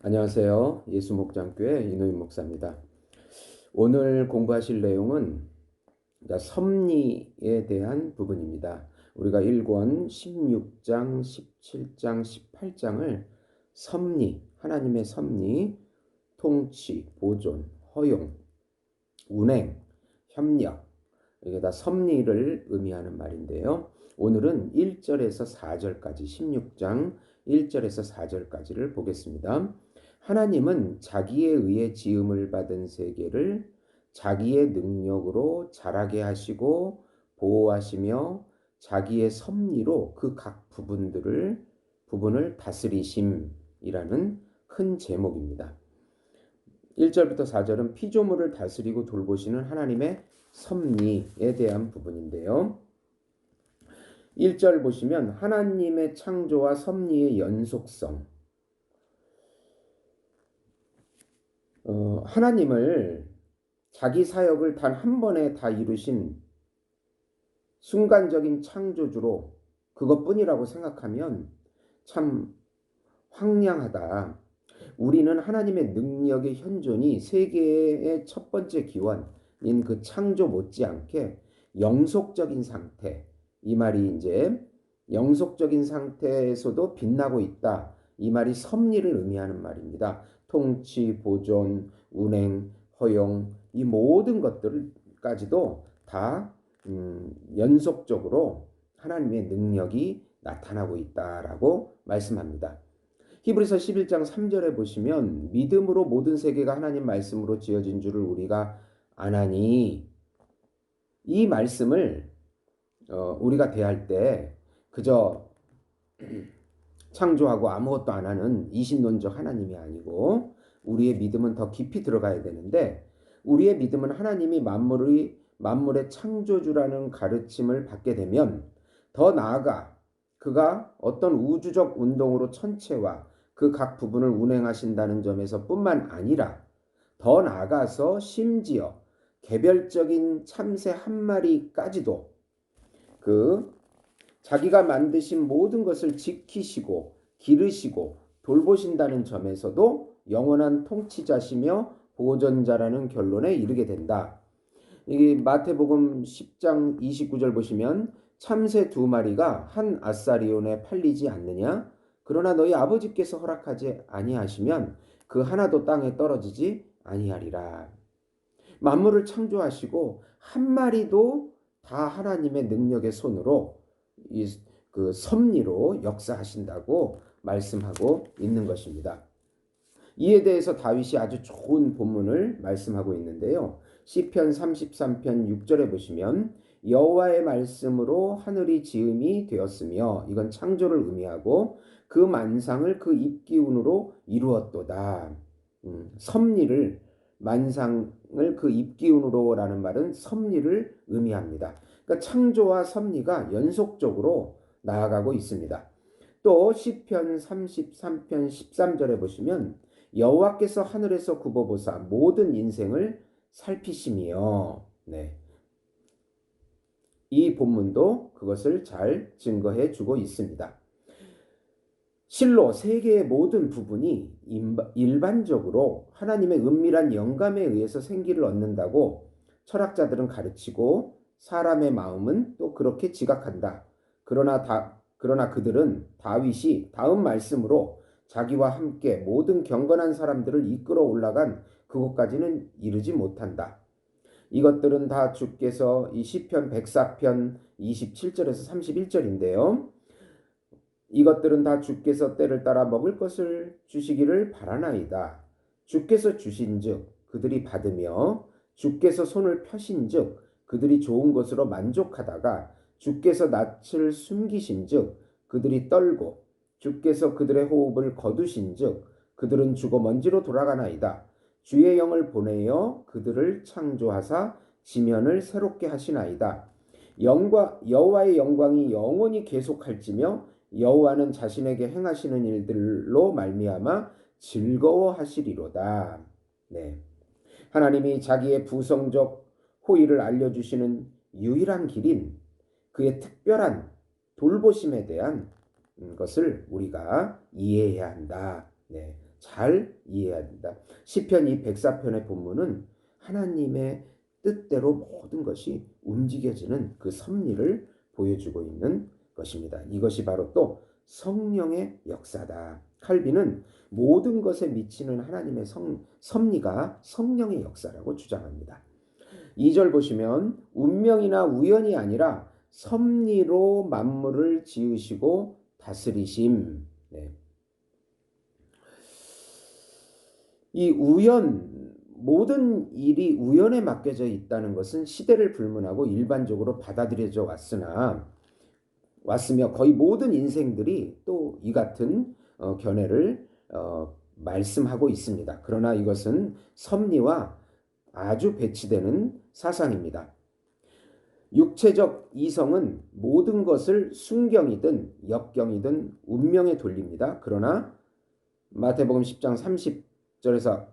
안녕하세요. 예수목장교회 이노임 목사입니다. 오늘 공부하실 내용은 섭리에 대한 부분입니다. 우리가 1권 16장, 17장, 18장을 섭리, 하나님의 섭리, 통치, 보존, 허용, 운행, 협력, 이게 다 섭리를 의미하는 말인데요. 오늘은 1절에서 4절까지 16장 1절에서 4절까지를 보겠습니다. 하나님은 자기에 의해 지음을 받은 세계를 자기의 능력으로 자라게 하시고 보호하시며 자기의 섭리로 그 각 부분을 다스리심이라는 큰 제목입니다. 1절부터 4절은 피조물을 다스리고 돌보시는 하나님의 섭리에 대한 부분인데요. 1절 보시면 하나님의 창조와 섭리의 연속성. 하나님을 자기 사역을 단 한 번에 다 이루신 순간적인 창조주로 그것뿐이라고 생각하면 참 황량하다. 우리는 하나님의 능력의 현존이 세계의 첫 번째 기원인 그 창조 못지않게 영속적인 상태, 이 말이 이제 영속적인 상태에서도 빛나고 있다. 이 말이 섭리를 의미하는 말입니다. 통치, 보존, 운행, 허용, 이 모든 것들까지도 다 연속적으로 하나님의 능력이 나타나고 있다라고 말씀합니다. 히브리서 11장 3절에 보시면 믿음으로 모든 세계가 하나님 말씀으로 지어진 줄을 우리가 아나니, 이 말씀을 우리가 대할 때 그저 창조하고 아무것도 안 하는 이신론적 하나님이 아니고 우리의 믿음은 더 깊이 들어가야 되는데, 우리의 믿음은 하나님이 만물의 창조주라는 가르침을 받게 되면 더 나아가 그가 어떤 우주적 운동으로 천체와 그 각 부분을 운행하신다는 점에서 뿐만 아니라 더 나아가서 심지어 개별적인 참새 한 마리까지도 그 자기가 만드신 모든 것을 지키시고 기르시고 돌보신다는 점에서도 영원한 통치자시며 보존자라는 결론에 이르게 된다. 이 마태복음 10장 29절 보시면 참새 두 마리가 한 아사리온에 팔리지 않느냐? 그러나 너희 아버지께서 허락하지 아니하시면 그 하나도 땅에 떨어지지 아니하리라. 만물을 창조하시고 한 마리도 다 하나님의 능력의 손으로 그 섭리로 역사하신다고 말씀하고 있는 것입니다. 이에 대해서 다윗이 아주 좋은 본문을 말씀하고 있는데요. 시편 33편 6절에 보시면 여호와의 말씀으로 하늘이 지음이 되었으며, 이건 창조를 의미하고 그 만상을 그 입기운으로 이루었도다. 섭리를, 만상을 그 입기운으로라는 말은 섭리를 의미합니다. 그러니까 창조와 섭리가 연속적으로 나아가고 있습니다. 또 시편 33편 13절에 보시면 여호와께서 하늘에서 굽어보사 모든 인생을 살피시며, 이 본문도 그것을 잘 증거해 주고 있습니다. 실로 세계의 모든 부분이 일반적으로 하나님의 은밀한 영감에 의해서 생기를 얻는다고 철학자들은 가르치고 사람의 마음은 또 그렇게 지각한다. 그러나 그들은 다윗이 다음 말씀으로 자기와 함께 모든 경건한 사람들을 이끌어 올라간 그곳까지는 이르지 못한다. 이것들은 다 주께서 이 시편 104편 27절에서 31절인데요. 이것들은 다 주께서 때를 따라 먹을 것을 주시기를 바라나이다. 주께서 주신즉 그들이 받으며 주께서 손을 펴신즉 그들이 좋은 것으로 만족하다가 주께서 낯을 숨기신즉 그들이 떨고 주께서 그들의 호흡을 거두신즉 그들은 죽어 먼지로 돌아가나이다. 주의 영을 보내어 그들을 창조하사 지면을 새롭게 하시나이다. 여호와의 영광이 영원히 계속할지며 여호와는 자신에게 행하시는 일들로 말미암아 즐거워하시리로다. 하나님이 자기의 부성적 호의를 알려주시는 유일한 길인 그의 특별한 돌보심에 대한 것을 우리가 이해해야 한다. 잘 이해해야 된다. 시편 이 104편의 본문은 하나님의 뜻대로 모든 것이 움직여지는 그 섭리를 보여주고 있는 것입니다. 이것이 바로 또 성령의 역사다. 칼빈은 모든 것에 미치는 하나님의 섭리가 성령의 역사라고 주장합니다. 2절 보시면 운명이나 우연이 아니라 섭리로 만물을 지으시고 다스리심. 네. 이 모든 일이 우연에 맡겨져 있다는 것은 시대를 불문하고 일반적으로 받아들여져 왔으며 거의 모든 인생들이 또 이 같은 견해를 말씀하고 있습니다. 그러나 이것은 섭리와 아주 배치되는 사상입니다. 육체적 이성은 모든 것을 순경이든 역경이든 운명에 돌립니다. 그러나 마태복음 10장 30절에서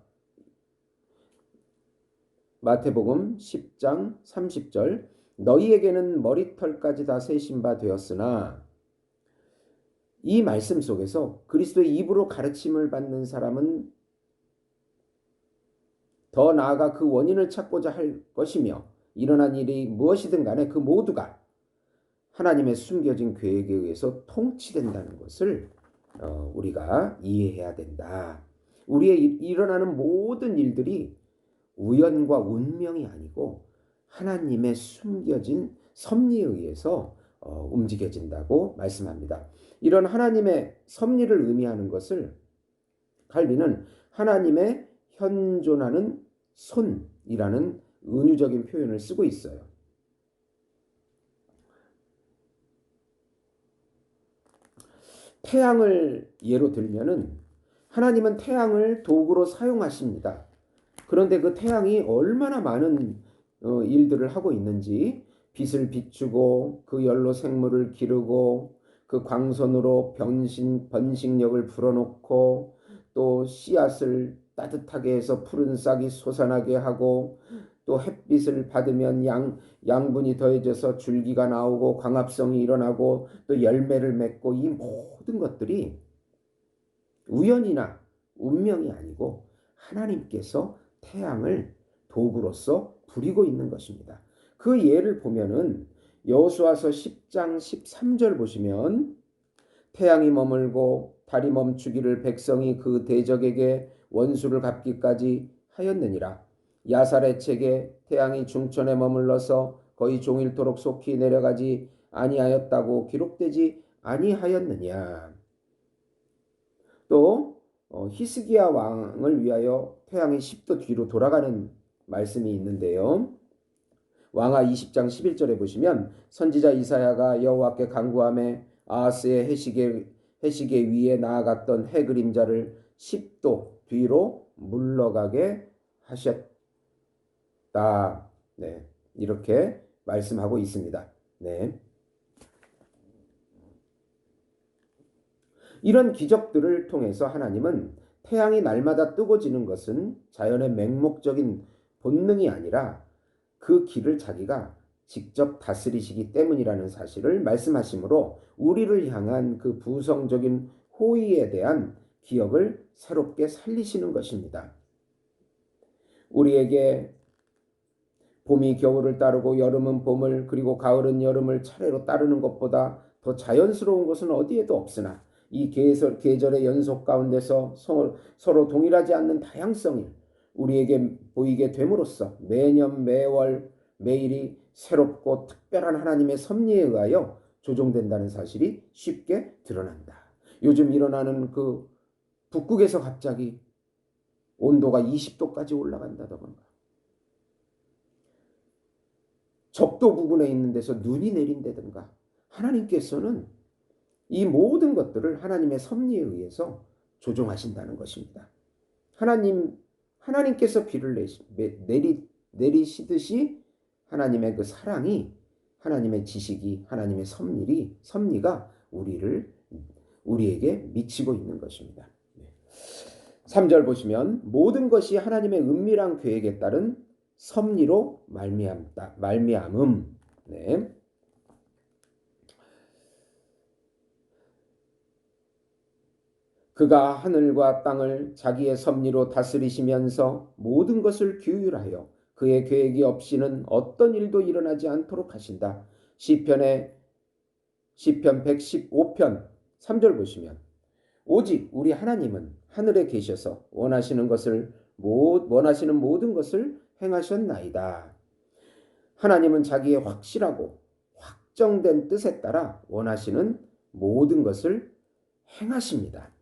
마태복음 10장 30절 너희에게는 머리털까지 다 세신 바 되었으나 이 말씀 속에서 그리스도의 입으로 가르침을 받는 사람은 더 나아가 그 원인을 찾고자 할 것이며 일어난 일이 무엇이든 간에 그 모두가 하나님의 숨겨진 계획에 의해서 통치된다는 것을 우리가 이해해야 된다. 우리의 일어나는 모든 일들이 우연과 운명이 아니고 하나님의 숨겨진 섭리에 의해서 움직여진다고 말씀합니다. 이런 하나님의 섭리를 의미하는 것을 칼빈은 하나님의 현존하는 손이라는 은유적인 표현을 쓰고 있어요. 태양을 예로 들면은 하나님은 태양을 도구로 사용하십니다. 그런데 그 태양이 얼마나 많은 일들을 하고 있는지 빛을 비추고 그 열로 생물을 기르고 그 광선으로 번식력을 불어넣고 또 씨앗을 따뜻하게 해서 푸른 싹이 솟아나게 하고 또 햇빛을 받으면 양분이 더해져서 줄기가 나오고 광합성이 일어나고 또 열매를 맺고 이 모든 것들이 우연이나 운명이 아니고 하나님께서 태양을 도구로서 부리고 있는 것입니다. 그 예를 보면은 여호수아서 10장 13절 보시면 태양이 머물고 달이 멈추기를 백성이 그 대적에게 원수를 갚기까지 하였느니라. 야살의 책에 태양이 중천에 머물러서 거의 종일토록 속히 내려가지 아니하였다고 기록되지 아니하였느냐. 또 히스기야 왕을 위하여 태양이 10도 뒤로 돌아가는 말씀이 있는데요. 왕하 20장 11절에 보시면 선지자 이사야가 여호와께 간구하며 아하스의 해시계 위에 나아갔던 해 그림자를 10도 뒤로 물러가게 하셨다. 네, 이렇게 말씀하고 있습니다. 네. 이런 기적들을 통해서 하나님은 태양이 날마다 뜨고 지는 것은 자연의 맹목적인 본능이 아니라 그 길을 자기가 직접 다스리시기 때문이라는 사실을 말씀하시므로 우리를 향한 그 부성적인 호의에 대한 기억을 새롭게 살리시는 것입니다. 우리에게 봄이 겨울을 따르고 여름은 봄을 그리고 가을은 여름을 차례로 따르는 것보다 더 자연스러운 것은 어디에도 없으나 이 계절의 연속 가운데서 서로 동일하지 않는 다양성이 우리에게 보이게 됨으로써 매년 매월 매일이 새롭고 특별한 하나님의 섭리에 의하여 조종된다는 사실이 쉽게 드러난다. 요즘 일어나는 그 북극에서 갑자기 온도가 20도까지 올라간다던가 적도 부근에 있는 데서 눈이 내린다든가 하나님께서는 이 모든 것들을 하나님의 섭리에 의해서 조종하신다는 것입니다. 하나님께서 비를 내리시듯이 하나님의 그 사랑이 하나님의 지식이 하나님의 섭리가 우리에게 미치고 있는 것입니다. 3절 보시면 모든 것이 하나님의 은밀한 계획에 따른 섭리로 말미암음. 네. 그가 하늘과 땅을 자기의 섭리로 다스리시면서 모든 것을 규율하여 그의 계획이 없이는 어떤 일도 일어나지 않도록 하신다. 시편 115편 3절 보시면 오직 우리 하나님은 하늘에 계셔서 원하시는 모든 것을 행하셨나이다. 하나님은 자기의 확실하고 확정된 뜻에 따라 원하시는 모든 것을 행하십니다.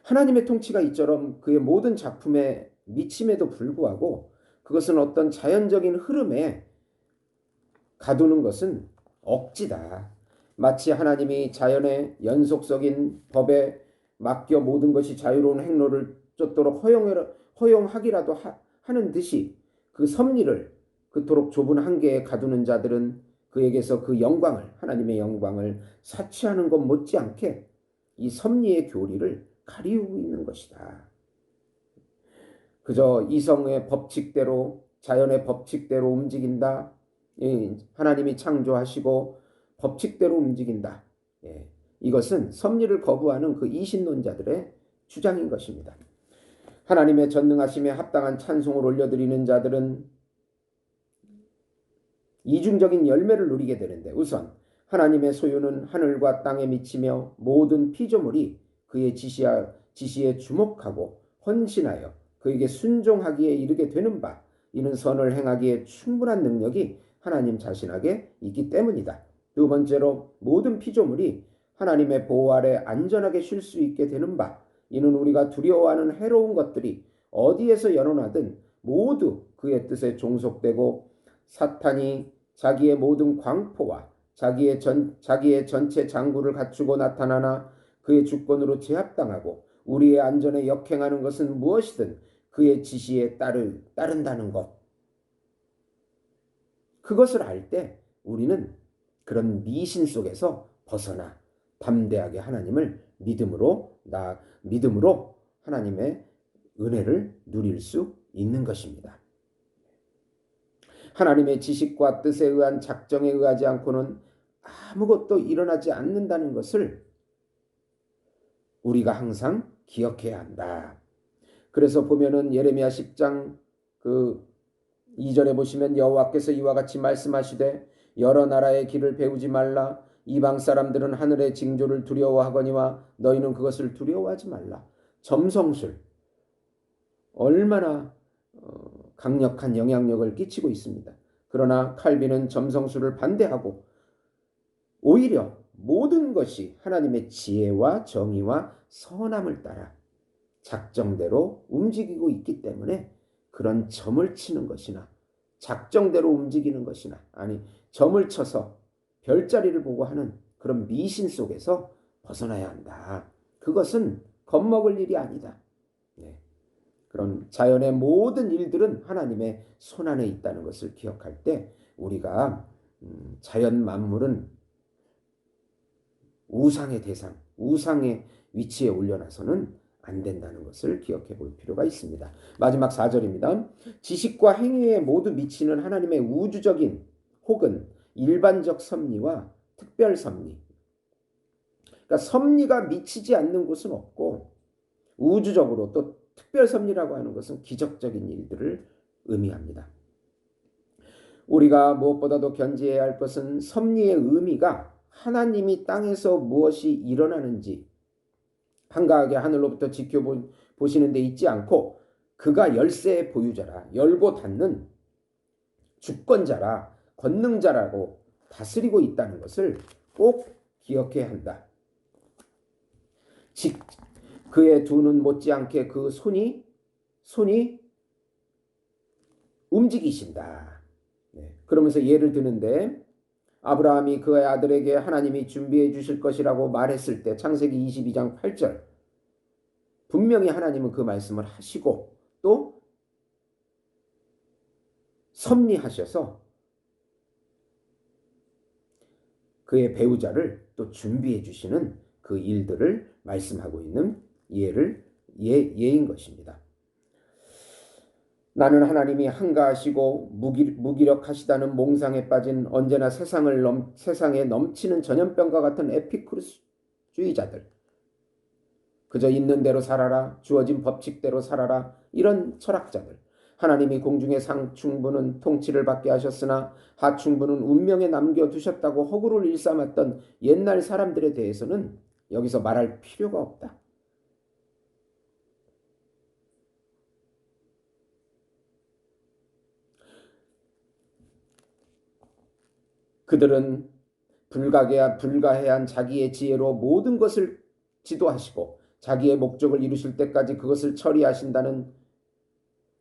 하나님의 통치가 이처럼 그의 모든 작품에 미침에도 불구하고 그것은 어떤 자연적인 흐름에 가두는 것은 억지다. 마치 하나님이 자연의 연속적인 법에 맡겨 모든 것이 자유로운 행로를 쫓도록 허용하기라도 하는 듯이 그 섭리를 그토록 좁은 한계에 가두는 자들은 그에게서 그 영광을, 하나님의 영광을 사취하는 것 못지않게 이 섭리의 교리를 가리우고 있는 것이다. 그저 이성의 법칙대로, 자연의 법칙대로 움직인다. 하나님이 창조하시고 법칙대로 움직인다. 이것은 섭리를 거부하는 그 이신론자들의 주장인 것입니다. 하나님의 전능하심에 합당한 찬송을 올려드리는 자들은 이중적인 열매를 누리게 되는데, 우선 하나님의 소유는 하늘과 땅에 미치며 모든 피조물이 그의 지시에 주목하고 헌신하여 그에게 순종하기에 이르게 되는 바, 이는 선을 행하기에 충분한 능력이 하나님 자신에게 있기 때문이다. 두 번째로 모든 피조물이 하나님의 보호 아래 안전하게 쉴 수 있게 되는 바, 이는 우리가 두려워하는 해로운 것들이 어디에서 연원하든 모두 그의 뜻에 종속되고 사탄이 자기의 모든 광포와 자기의 전체 장구를 갖추고 나타나나 그의 주권으로 제압당하고 우리의 안전에 역행하는 것은 무엇이든 그의 지시에 따른다는 것. 그것을 알 때 우리는 그런 미신 속에서 벗어나 담대하게 하나님을 믿음으로 하나님의 은혜를 누릴 수 있는 것입니다. 하나님의 지식과 뜻에 의한 작정에 의하지 않고는 아무것도 일어나지 않는다는 것을 우리가 항상 기억해야 한다. 그래서 보면은 예레미야 10장 2절에 보시면 여호와께서 이와 같이 말씀하시되 여러 나라의 길을 배우지 말라. 이방 사람들은 하늘의 징조를 두려워하거니와 너희는 그것을 두려워하지 말라. 점성술 얼마나 강력한 영향력을 끼치고 있습니다. 그러나 칼빈은 점성술을 반대하고 오히려 모든 것이 하나님의 지혜와 정의와 선함을 따라 작정대로 움직이고 있기 때문에 그런 점을 치는 것이나 작정대로 움직이는 것이나 아니 점을 쳐서 별자리를 보고 하는 그런 미신 속에서 벗어나야 한다. 그것은 겁먹을 일이 아니다. 그런 자연의 모든 일들은 하나님의 손안에 있다는 것을 기억할 때 우리가 자연 만물은 우상의 대상, 우상의 위치에 올려놔서는 안 된다는 것을 기억해 볼 필요가 있습니다. 마지막 4절입니다. 지식과 행위에 모두 미치는 하나님의 우주적인 혹은 일반적 섭리와 특별 섭리. 그러니까 섭리가 미치지 않는 곳은 없고 우주적으로 또 특별 섭리라고 하는 것은 기적적인 일들을 의미합니다. 우리가 무엇보다도 견지해야 할 것은 섭리의 의미가 하나님이 땅에서 무엇이 일어나는지 한가하게 하늘로부터 지켜보시는 데 있지 않고 그가 열쇠의 보유자라 열고 닫는 주권자라 권능자라고 다스리고 있다는 것을 꼭 기억해야 한다. 그의 두 눈 못지않게 그 손이 움직이신다. 그러면서 예를 드는데 아브라함이 그의 아들에게 하나님이 준비해 주실 것이라고 말했을 때 창세기 22장 8절 분명히 하나님은 그 말씀을 하시고 또 섭리하셔서 그의 배우자를 또 준비해 주시는 그 일들을 말씀하고 있는 예인 것입니다. 나는 하나님이 한가하시고 무기력하시다는 몽상에 빠진 언제나 세상에 넘치는 전염병과 같은 에피쿠르스 주의자들, 그저 있는 대로 살아라, 주어진 법칙대로 살아라, 이런 철학자들, 하나님이 공중의 상충부는 통치를 받게 하셨으나 하충부는 운명에 남겨두셨다고 허구를 일삼았던 옛날 사람들에 대해서는 여기서 말할 필요가 없다. 그들은 불가해한 자기의 지혜로 모든 것을 지도하시고 자기의 목적을 이루실 때까지 그것을 처리하신다는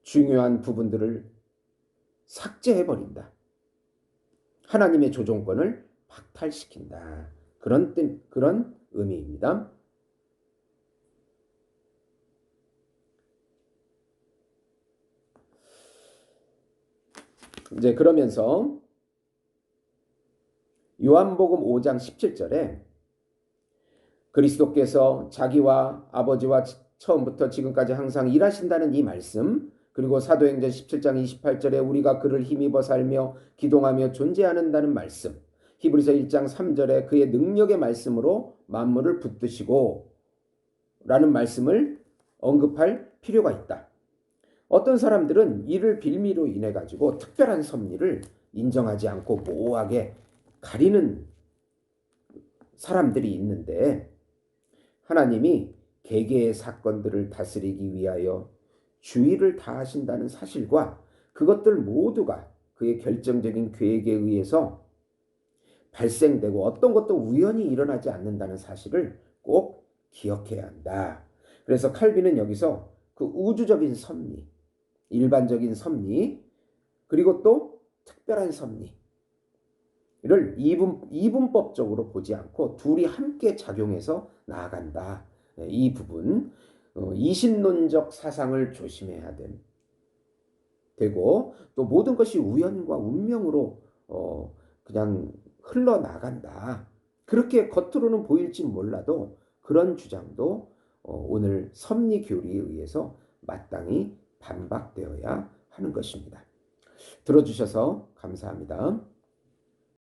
중요한 부분들을 삭제해버린다. 하나님의 조종권을 박탈시킨다. 그런 의미입니다. 이제 그러면서 요한복음 5장 17절에 그리스도께서 자기와 아버지와 처음부터 지금까지 항상 일하신다는 이 말씀, 그리고 사도행전 17장 28절에 우리가 그를 힘입어 살며 기동하며 존재하는다는 말씀, 히브리서 1장 3절에 그의 능력의 말씀으로 만물을 붙드시고 라는 말씀을 언급할 필요가 있다. 어떤 사람들은 이를 빌미로 인해 가지고 특별한 섭리를 인정하지 않고 모호하게 가리는 사람들이 있는데, 하나님이 개개의 사건들을 다스리기 위하여 주의를 다하신다는 사실과 그것들 모두가 그의 결정적인 계획에 의해서 발생되고 어떤 것도 우연히 일어나지 않는다는 사실을 꼭 기억해야 한다. 그래서 칼빈은 여기서 그 우주적인 섭리, 일반적인 섭리, 그리고 또 특별한 섭리를 이분법적으로 보지 않고 둘이 함께 작용해서 나아간다. 이 부분, 이신론적 사상을 조심해야 되고, 또 모든 것이 우연과 운명으로 그냥 흘러나간다. 그렇게 겉으로는 보일지 몰라도 그런 주장도 오늘 섭리 교리에 의해서 마땅히 반박되어야 하는 것입니다. 들어주셔서 감사합니다.